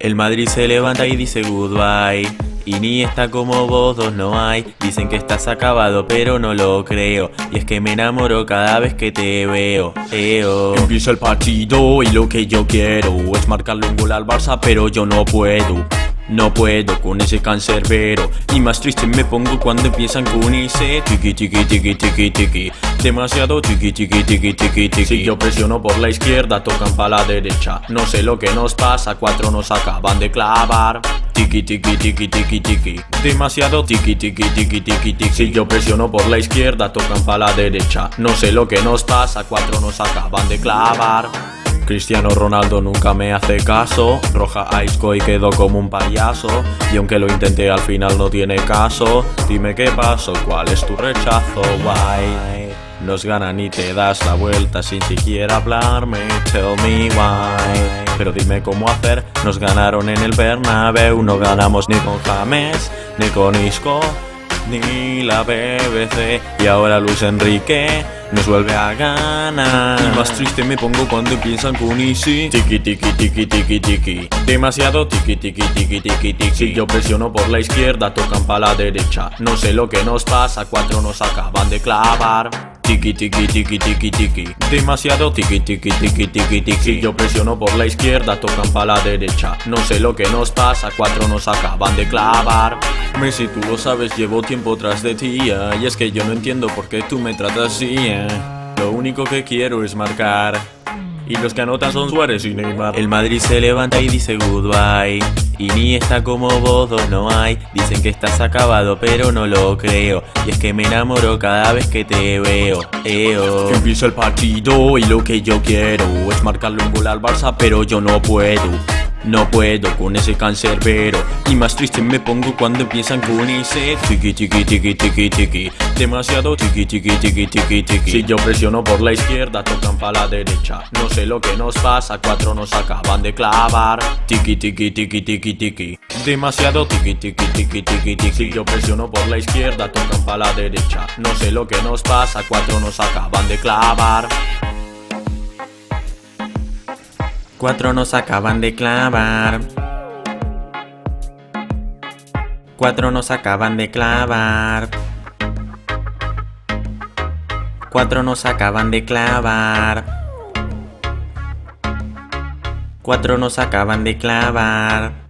El Madrid se levanta y dice goodbye. Iniesta como vos dos no hay. Dicen que estás acabado pero no lo creo. Y es que me enamoro cada vez que te veo. Empieza el partido y lo que yo quiero es marcarle un gol al Barça, pero yo no puedo. No puedo con ese cancerbero. Y más triste me pongo cuando empiezan con ese tiki tiki tiki tiki tiki. Demasiado tiki tiki tiki tiki tiki. Si yo presiono por la izquierda tocan pa' la derecha. No sé lo que nos pasa, cuatro nos acaban de clavar. Tiki tiki tiki tiki tiki. Demasiado tiki tiki tiki tiki tiki. Si yo presiono por la izquierda tocan pa' la derecha. No sé lo que nos pasa, cuatro nos acaban de clavar. Cristiano Ronaldo nunca me hace caso. Roja a Isco y quedo como un payaso. Y aunque lo intenté al final no tiene caso. Dime qué pasó, cuál es tu rechazo, why. Nos ganan y te das la vuelta sin siquiera hablarme. Tell me why. Pero dime cómo hacer. Nos ganaron en el Bernabéu. No ganamos ni con James, ni con Isco, ni la BBC. Y ahora Luis Enrique nos vuelve a ganar. Y más triste me pongo cuando empiezan con Easy. Tiki tiki tiki tiki tiki. Demasiado tiki tiki tiki tiki tiki. Si yo presiono por la izquierda tocan pa' la derecha. No sé lo que nos pasa, cuatro nos acaban de clavar. Tiki tiki tiki tiki tiki. Demasiado tiki tiki tiki tiki tiki. Si yo presiono por la izquierda tocan pa' la derecha. No sé lo que nos pasa, cuatro nos acaban de clavar. Messi, tú lo sabes, llevo tiempo tras de ti, y es que yo no entiendo por qué tú me tratas así, Lo único que quiero es marcar, y los que anotan son Suárez y Neymar. El Madrid se levanta y dice goodbye. Iniesta como vos dos no hay. Dicen que estás acabado pero no lo creo. Y es que me enamoro cada vez que te veo. Empieza el partido y lo que yo quiero es marcarle un gol al Barça, pero yo no puedo. No puedo con ese cancerbero. Y más triste me pongo cuando empiezan con ese tiki tiki tiki tiki tiki. Demasiado tiki tiki tiki tiki tiki. Si yo presiono por la izquierda tocan pa' la derecha. No sé lo que nos pasa, cuatro nos acaban de clavar. Tiki tiki tiki tiki tiki. Demasiado tiki tiki tiki tiki tiki. Si yo presiono por la izquierda tocan pa' la derecha. No sé lo que nos pasa, cuatro nos acaban de clavar. Cuatro nos acaban de clavar. Cuatro nos acaban de clavar. Cuatro nos acaban de clavar. Cuatro nos acaban de clavar.